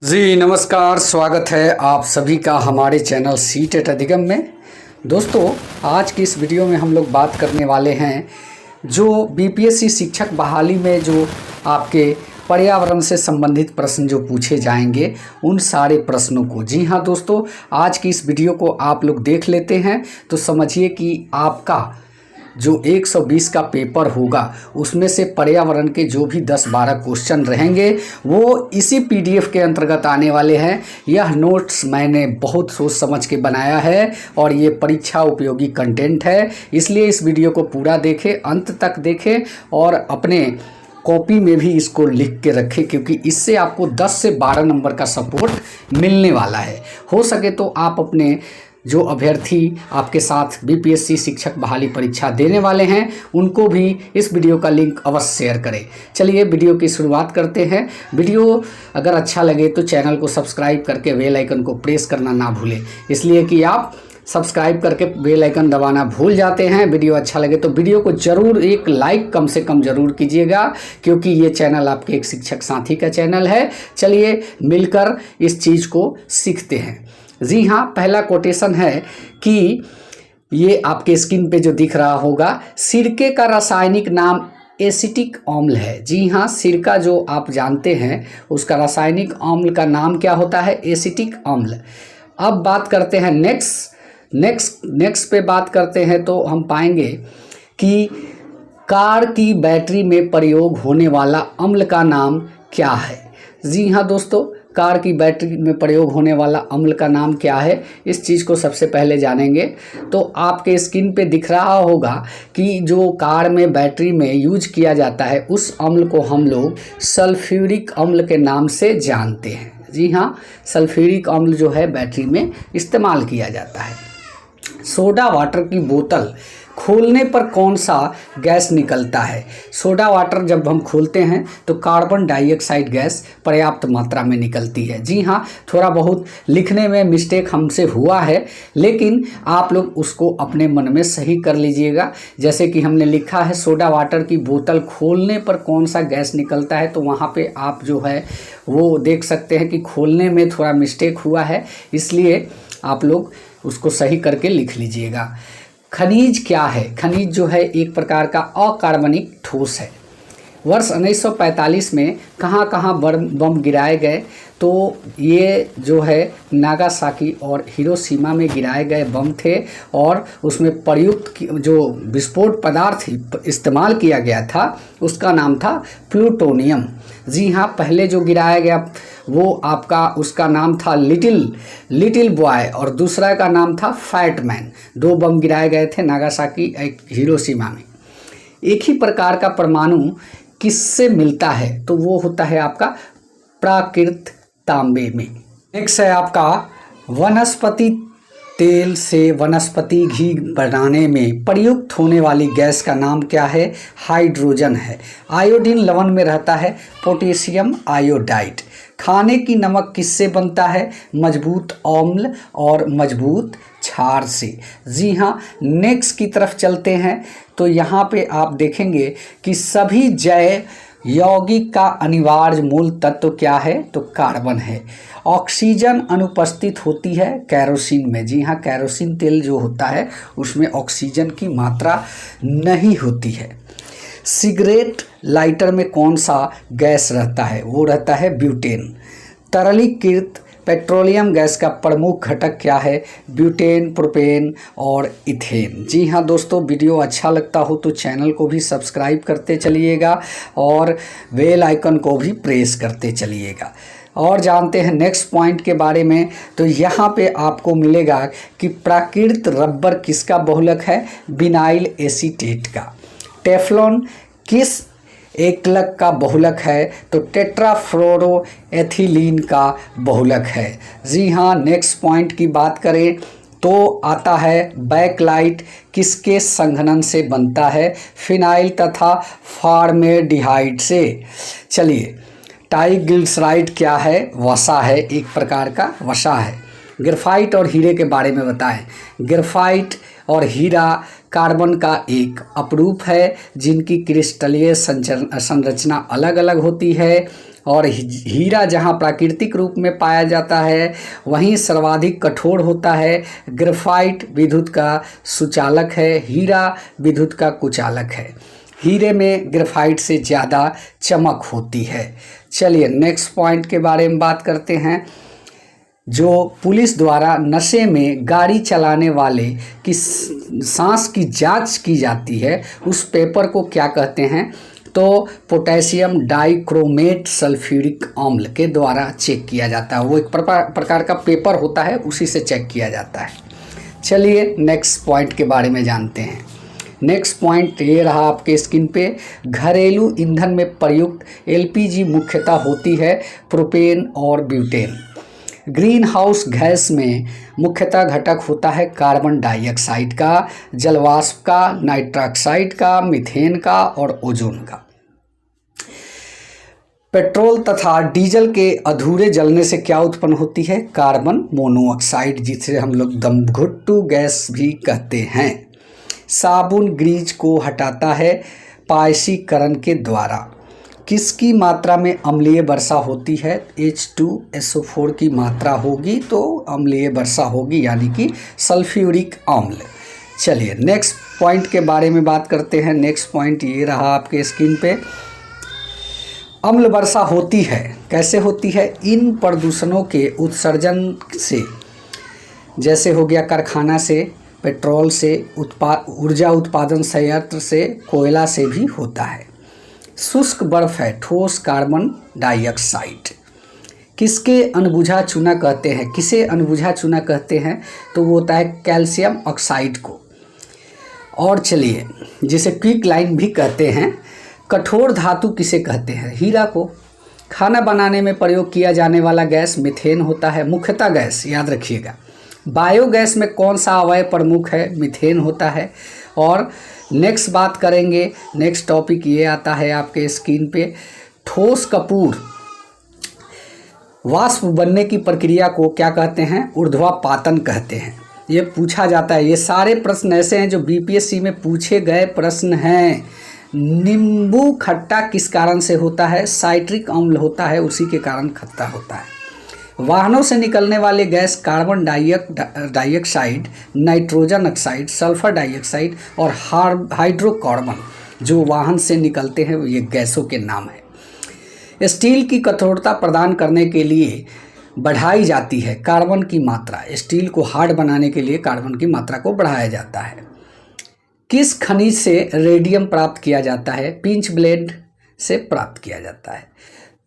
जी नमस्कार, स्वागत है आप सभी का हमारे चैनल सी-टेट अधिगम में। दोस्तों, आज की इस वीडियो में हम लोग बात करने वाले हैं जो बीपीएससी शिक्षक बहाली में जो आपके पर्यावरण से संबंधित प्रश्न जो पूछे जाएंगे उन सारे प्रश्नों को। जी हाँ दोस्तों, आज की इस वीडियो को आप लोग देख लेते हैं तो समझिए कि आपका जो 120 का पेपर होगा उसमें से पर्यावरण के जो भी 10-12 क्वेश्चन रहेंगे वो इसी पीडीएफ के अंतर्गत आने वाले हैं। यह नोट्स मैंने बहुत सोच समझ के बनाया है और ये परीक्षा उपयोगी कंटेंट है, इसलिए इस वीडियो को पूरा देखें, अंत तक देखें और अपने कॉपी में भी इसको लिख के रखें, क्योंकि इससे आपको 10 से 12 नंबर का सपोर्ट मिलने वाला है। हो सके तो आप अपने जो अभ्यर्थी आपके साथ बीपीएससी शिक्षक बहाली परीक्षा देने वाले हैं उनको भी इस वीडियो का लिंक अवश्य शेयर करें। चलिए वीडियो की शुरुआत करते हैं। वीडियो अगर अच्छा लगे तो चैनल को सब्सक्राइब करके बेल आइकन को प्रेस करना ना भूलें, इसलिए कि आप सब्सक्राइब करके बेल आइकन दबाना भूल जाते हैं। वीडियो अच्छा लगे तो वीडियो को ज़रूर एक लाइक कम से कम ज़रूर कीजिएगा, क्योंकि ये चैनल आपके एक शिक्षक साथी का चैनल है। चलिए मिलकर इस चीज़ को सीखते हैं। जी हाँ, पहला कोटेशन है कि ये आपके स्क्रीन पे जो दिख रहा होगा, सिरके का रासायनिक नाम एसिटिक अम्ल है। जी हाँ, सिरका जो आप जानते हैं उसका रासायनिक अम्ल का नाम क्या होता है? एसिटिक अम्ल। अब बात करते हैं नेक्स्ट पे बात करते हैं तो हम पाएंगे कि कार की बैटरी में प्रयोग होने वाला अम्ल का नाम क्या है? जी हाँ दोस्तों, कार की बैटरी में प्रयोग होने वाला अम्ल का नाम क्या है, इस चीज़ को सबसे पहले जानेंगे। तो आपके स्क्रीन पे दिख रहा होगा कि जो कार में बैटरी में यूज किया जाता है उस अम्ल को हम लोग सल्फ्यूरिक अम्ल के नाम से जानते हैं। जी हाँ, सल्फ्यूरिक अम्ल जो है बैटरी में इस्तेमाल किया जाता है। सोडा वाटर की बोतल खोलने पर कौन सा गैस निकलता है? सोडा वाटर जब हम खोलते हैं तो कार्बन डाइऑक्साइड गैस पर्याप्त मात्रा में निकलती है। जी हाँ, थोड़ा बहुत लिखने में मिस्टेक हमसे हुआ है, लेकिन आप लोग उसको अपने मन में सही कर लीजिएगा। जैसे कि हमने लिखा है सोडा वाटर की बोतल खोलने पर कौन सा गैस निकलता है, तो वहाँ पे आप जो है वो देख सकते हैं कि खोलने में थोड़ा मिस्टेक हुआ है, इसलिए आप लोग उसको सही करके लिख लीजिएगा। खनिज क्या है? खनिज जो है एक प्रकार का अकार्बनिक ठोस है। वर्ष 1945 में कहाँ बम गिराए गए? तो ये जो है नागासाकी और हिरोशिमा में गिराए गए बम थे और उसमें प्रयुक्त जो विस्फोट पदार्थ इस्तेमाल किया गया था उसका नाम था प्लूटोनियम। जी हाँ, पहले जो गिराया गया वो आपका उसका नाम था लिटिल बॉय और दूसरा का नाम था फैट मैन। 2 बम गिराए गए थे नागासाकी एक हिरोशिमा में। एक ही प्रकार का परमाणु किससे मिलता है? तो वो होता है आपका प्राकृत तांबे में। नेक्स्ट है आपका वनस्पति तेल से वनस्पति घी बनाने में प्रयुक्त होने वाली गैस का नाम क्या है? हाइड्रोजन है। आयोडीन लवण में रहता है पोटेशियम आयोडाइड। खाने की नमक किससे बनता है? मजबूत अम्ल और मजबूत क्षार से। जी हाँ, नेक्स्ट की तरफ चलते हैं तो यहाँ पे आप देखेंगे कि सभी जैव यौगिक का अनिवार्य मूल तत्व क्या है? तो कार्बन है। ऑक्सीजन अनुपस्थित होती है कैरोसिन में। जी हाँ, कैरोसिन तेल जो होता है उसमें ऑक्सीजन की मात्रा नहीं होती है। सिगरेट लाइटर में कौन सा गैस रहता है? वो रहता है ब्यूटेन। तरलीकृत पेट्रोलियम गैस का प्रमुख घटक क्या है? ब्यूटेन, प्रोपेन और इथेन। जी हाँ दोस्तों, वीडियो अच्छा लगता हो तो चैनल को भी सब्सक्राइब करते चलिएगा और बेल आइकन को भी प्रेस करते चलिएगा। और जानते हैं नेक्स्ट पॉइंट के बारे में, तो यहाँ पे आपको मिलेगा कि प्राकृत रबर किसका बहुलक है? विनाइल एसीटेट का। टेफ्लॉन किस एकलक का बहुलक है? तो टेट्राफ्लोरोएथिलीन का बहुलक है। जी हाँ, नेक्स्ट पॉइंट की बात करें तो आता है बैकलाइट किसके संघनन से बनता है? फिनाइल तथा फॉर्मेल्डिहाइड से। चलिए, टाइग्लिसराइड क्या है? वसा है, एक प्रकार का वसा है। ग्रेफाइट और हीरे के बारे में बताएं। ग्रेफाइट और हीरा कार्बन का एक अपरूप है जिनकी क्रिस्टलीय संरचना अलग अलग होती है और हीरा जहाँ प्राकृतिक रूप में पाया जाता है वहीं सर्वाधिक कठोर होता है। ग्रेफाइट विद्युत का सुचालक है, हीरा विद्युत का कुचालक है। हीरे में ग्रेफाइट से ज़्यादा चमक होती है। चलिए नेक्स्ट पॉइंट के बारे में बात करते हैं। जो पुलिस द्वारा नशे में गाड़ी चलाने वाले की सांस की जांच की जाती है उस पेपर को क्या कहते हैं? तो पोटेशियम डाइक्रोमेट सल्फ्यूरिक अम्ल के द्वारा चेक किया जाता है। वो एक प्रकार का पेपर होता है, उसी से चेक किया जाता है। चलिए नेक्स्ट पॉइंट के बारे में जानते हैं। नेक्स्ट पॉइंट ये रहा आपके स्क्रीन पे। घरेलू ईंधन में प्रयुक्त एलपीजी मुख्यतः होती है प्रोपेन और ब्यूटेन। ग्रीन हाउस गैस में मुख्यतः घटक होता है कार्बन डाइऑक्साइड का, जलवाष्प का, नाइट्रॉक्साइड का, मीथेन का और ओजोन का। पेट्रोल तथा डीजल के अधूरे जलने से क्या उत्पन्न होती है? कार्बन मोनोऑक्साइड, जिसे हम लोग दमघुट्टू गैस भी कहते हैं। साबुन ग्रीज को हटाता है पायसीकरण के द्वारा। किसकी मात्रा में अम्लीय वर्षा होती है? H2SO4 की मात्रा होगी तो अम्लीय वर्षा होगी, यानी कि सल्फ्यूरिक अम्ल। चलिए नेक्स्ट पॉइंट के बारे में बात करते हैं। नेक्स्ट पॉइंट ये रहा आपके स्क्रीन पे। अम्ल वर्षा होती है, कैसे होती है? इन प्रदूषणों के उत्सर्जन से, जैसे हो गया कारखाना से, पेट्रोल से, ऊर्जा उत्पादन संयंत्र से, कोयला से भी होता है। शुष्क बर्फ है, ठोस कार्बन डाइऑक्साइड। किसके अनबुझा चूना कहते हैं? किसे अनबुझा चूना कहते हैं? तो वो होता है कैल्शियम ऑक्साइड को। और चलिए, जिसे क्विक लाइन भी कहते हैं। कठोर धातु किसे कहते हैं? हीरा को। खाना बनाने में प्रयोग किया जाने वाला गैस मीथेन होता है, मुख्यतः गैस, याद रखिएगा। बायोगैस में कौन सा अवयव प्रमुख है? मीथेन होता है। और नेक्स्ट बात करेंगे, नेक्स्ट टॉपिक ये आता है आपके स्क्रीन पे। ठोस कपूर वाष्प बनने की प्रक्रिया को क्या कहते हैं? ऊर्ध्वापातन कहते हैं। ये पूछा जाता है। ये सारे प्रश्न ऐसे हैं जो बीपीएससी में पूछे गए प्रश्न हैं। नींबू खट्टा किस कारण से होता है? साइट्रिक अम्ल होता है, उसी के कारण खट्टा होता है। वाहनों से निकलने वाले gas carbon dioxide, nitrogen oxide, sulphur dioxide और हाइड्रोकार्बन जो वाहन से निकलते हैं ये गैसों के नाम है। स्टील की कठोरता प्रदान करने के लिए बढ़ाई जाती है कार्बन की मात्रा। स्टील को हार्ड बनाने के लिए कार्बन की मात्रा को बढ़ाया जाता है। किस खनिज से रेडियम प्राप्त किया जाता है? पिंच ब्लेड से प्राप्त किया जाता है।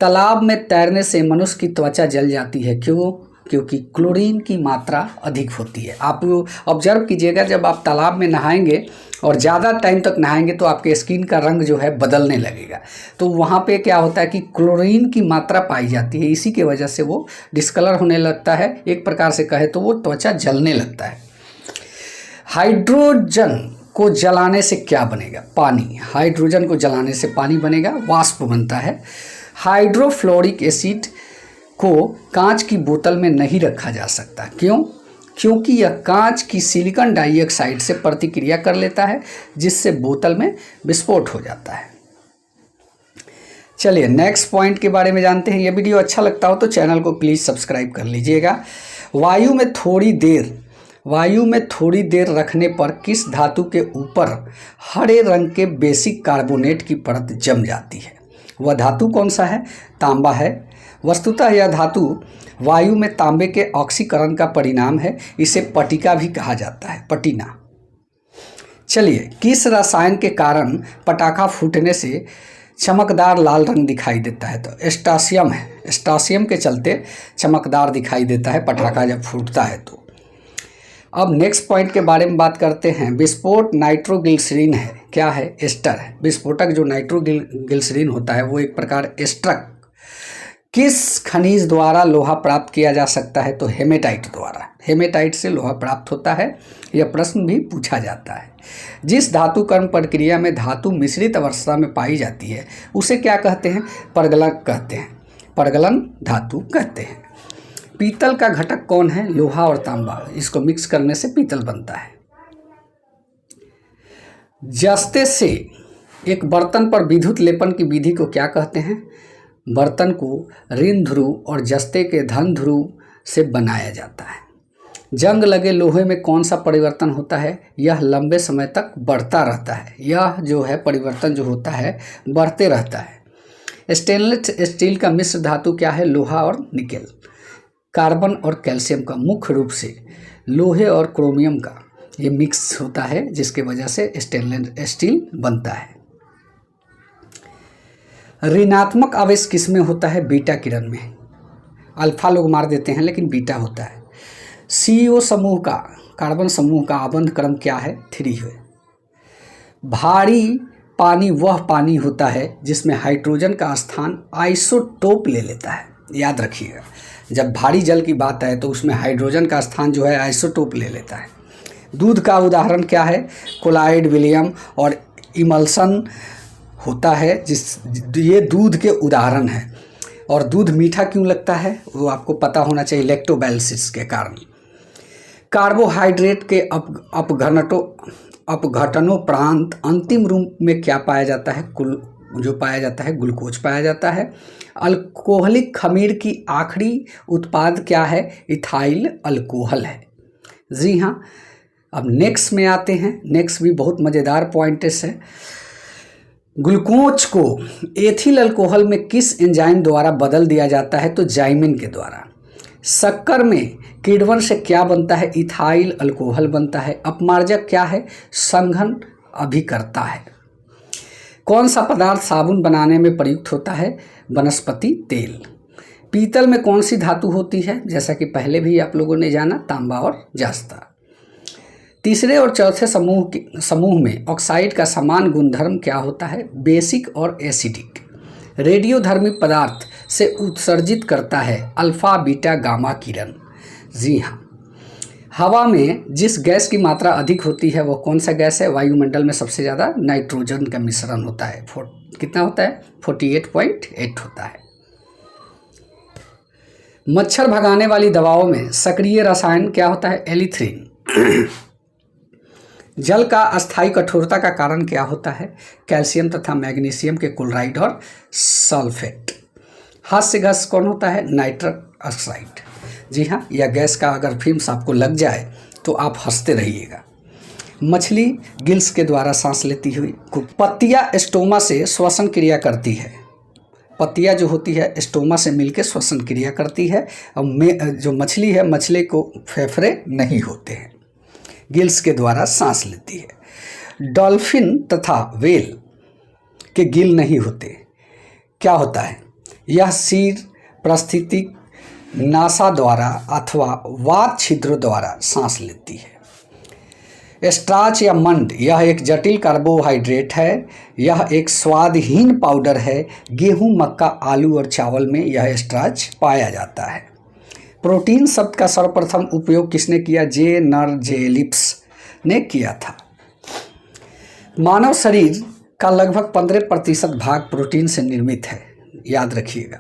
तालाब में तैरने से मनुष्य की त्वचा जल जाती है, क्यों? क्योंकि क्लोरीन की मात्रा अधिक होती है। आप ऑब्जर्व कीजिएगा, जब आप तालाब में नहाएंगे और ज़्यादा टाइम तक नहाएंगे तो आपके स्किन का रंग जो है बदलने लगेगा। तो वहाँ पे क्या होता है कि क्लोरीन की मात्रा पाई जाती है, इसी की वजह से वो डिस्कलर होने लगता है। एक प्रकार से कहे तो वो त्वचा जलने लगता है। हाइड्रोजन को जलाने से क्या बनेगा? पानी। हाइड्रोजन को जलाने से पानी बनेगा, वाष्प बनता है। हाइड्रोफ्लोरिक एसिड को कांच की बोतल में नहीं रखा जा सकता, क्यों? क्योंकि यह कांच की सिलिकॉन डाइऑक्साइड से प्रतिक्रिया कर लेता है, जिससे बोतल में विस्फोट हो जाता है। चलिए नेक्स्ट पॉइंट के बारे में जानते हैं। यह वीडियो अच्छा लगता हो तो चैनल को प्लीज़ सब्सक्राइब कर लीजिएगा। वायु में थोड़ी देर रखने पर किस धातु के ऊपर हरे रंग के बेसिक कार्बोनेट की परत जम जाती है? वह धातु कौन सा है? तांबा है। वस्तुतः यह धातु वायु में तांबे के ऑक्सीकरण का परिणाम है। इसे पटिका भी कहा जाता है, पटीना। चलिए, किस रसायन के कारण पटाखा फूटने से चमकदार लाल रंग दिखाई देता है? तो एस्टासियम है। एस्टासियम के चलते चमकदार दिखाई देता है पटाखा जब फूटता है तो। अब नेक्स्ट पॉइंट के बारे में बात करते हैं। विस्फोट नाइट्रोग्लिसरीन है, क्या है? एस्टर है। विस्फोटक जो नाइट्रोग्लिसरीन होता है वो एक प्रकार एस्टर। किस खनिज द्वारा लोहा प्राप्त किया जा सकता है? तो हेमेटाइट द्वारा। हेमेटाइट से लोहा प्राप्त होता है। यह प्रश्न भी पूछा जाता है। जिस धातु कर्म प्रक्रिया में धातु मिश्रित अवस्था में पाई जाती है उसे क्या कहते हैं? परगलन कहते हैं। परगलन धातु कहते हैं। पीतल का घटक कौन है? लोहा और तांबा, इसको मिक्स करने से पीतल बनता है। जस्ते से एक बर्तन पर विद्युत लेपन की विधि को क्या कहते हैं? बर्तन को ऋण ध्रुव और जस्ते के धन ध्रुव से बनाया जाता है। जंग लगे लोहे में कौन सा परिवर्तन होता है? यह लंबे समय तक बढ़ता रहता है। यह जो है परिवर्तन जो होता है बढ़ते रहता है। स्टेनलेस स्टील का मिश्र धातु क्या है? लोहा और निकेल। कार्बन और कैल्शियम का मुख्य रूप से लोहे और क्रोमियम का ये मिक्स होता है, जिसके वजह से स्टेनलेस स्टील बनता है। ऋणात्मक आवेश किस में होता है? बीटा किरण में। अल्फा लोग मार देते हैं लेकिन बीटा होता है। CO समूह का, कार्बन समूह का आबंध क्रम क्या है? 3 है। भारी पानी वह पानी होता है जिसमें हाइड्रोजन का स्थान आइसोटोप ले लेता है। याद रखिएगा, जब भारी जल की बात है तो उसमें हाइड्रोजन का स्थान जो है आइसोटोप ले लेता है। दूध का उदाहरण क्या है? कोलाइड, विलियम और इमल्सन होता है, ये दूध के उदाहरण है। और दूध मीठा क्यों लगता है वो आपको पता होना चाहिए, लैक्टोबैसिलस के कारण। कार्बोहाइड्रेट के अपघटनोपरांत अंतिम रूप में क्या पाया जाता है? जो पाया जाता है ग्लूकोज पाया जाता है। अल्कोहलिक खमीर की आखिरी उत्पाद क्या है? इथाइल अल्कोहल है। जी हाँ। अब नेक्स्ट में आते हैं। नेक्स्ट भी बहुत मज़ेदार पॉइंट्स है। ग्लूकोज को एथिल अल्कोहल में किस एंजाइम द्वारा बदल दिया जाता है? तो जाइमिन के द्वारा। शक्कर में किण्वन से क्या बनता है? इथाइल अल्कोहल बनता है। अपमार्जक क्या है? संघन अभिकर्ता है। कौन सा पदार्थ साबुन बनाने में प्रयुक्त होता है? वनस्पति तेल। पीतल में कौन सी धातु होती है? जैसा कि पहले भी आप लोगों ने जाना, तांबा और जस्ता। तीसरे और चौथे समूह में ऑक्साइड का समान गुणधर्म क्या होता है? बेसिक और एसिडिक। रेडियोधर्मी पदार्थ से उत्सर्जित करता है अल्फा, बीटा, गामा किरण। जी हाँ। हवा में जिस गैस की मात्रा अधिक होती है वो कौन सा गैस है? वायुमंडल में सबसे ज़्यादा नाइट्रोजन का मिश्रण होता है। कितना होता है? 48.8 होता है। मच्छर भगाने वाली दवाओं में सक्रिय रसायन क्या होता है? एलिथ्रिन। जल का अस्थायी कठोरता का कारण क्या होता है? कैल्शियम तथा मैग्नीशियम के क्लोराइड और सल्फेट। हास्य गैस कौन होता है? Nitrous oxide. जी हाँ, यह गैस का अगर फिल्म्स आपको लग जाए तो आप हंसते रहिएगा। मछली गिल्स के द्वारा सांस लेती हुई। पत्तियाँ स्टोमा से श्वसन क्रिया करती है। पत्तियाँ जो होती है स्टोमा से मिलकर श्वसन क्रिया करती है। और जो मछली है, मछली को फेफड़े नहीं होते हैं, गिल्स के द्वारा सांस लेती है। डॉल्फिन तथा व्हेल के गिल नहीं होते। क्या होता है? यह सिर, पारिस्थितिक नासा द्वारा अथवा वात छिद्रों द्वारा सांस लेती है। स्टार्च या मंड यह एक जटिल कार्बोहाइड्रेट है। यह एक स्वादहीन पाउडर है। गेहूं, मक्का, आलू और चावल में यह स्टार्च पाया जाता है। प्रोटीन शब्द का सर्वप्रथम उपयोग किसने किया? जे नरजेलिप्स ने किया था। मानव शरीर का लगभग 15% भाग प्रोटीन से निर्मित है। याद रखिएगा।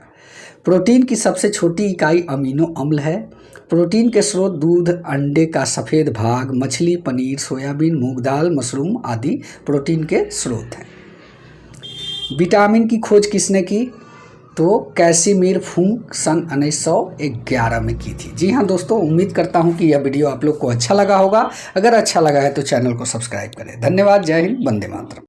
प्रोटीन की सबसे छोटी इकाई अमीनो अम्ल है। प्रोटीन के स्रोत दूध, अंडे का सफ़ेद भाग, मछली, पनीर, सोयाबीन, मूंग दाल, मशरूम आदि प्रोटीन के स्रोत हैं। विटामिन की खोज किसने की? तो कैसिमिर फूंक सन 1911 में की थी। जी हाँ दोस्तों, उम्मीद करता हूँ कि यह वीडियो आप लोग को अच्छा लगा होगा। अगर अच्छा लगा है तो चैनल को सब्सक्राइब करें। धन्यवाद। जय हिंद। वंदे मातरम।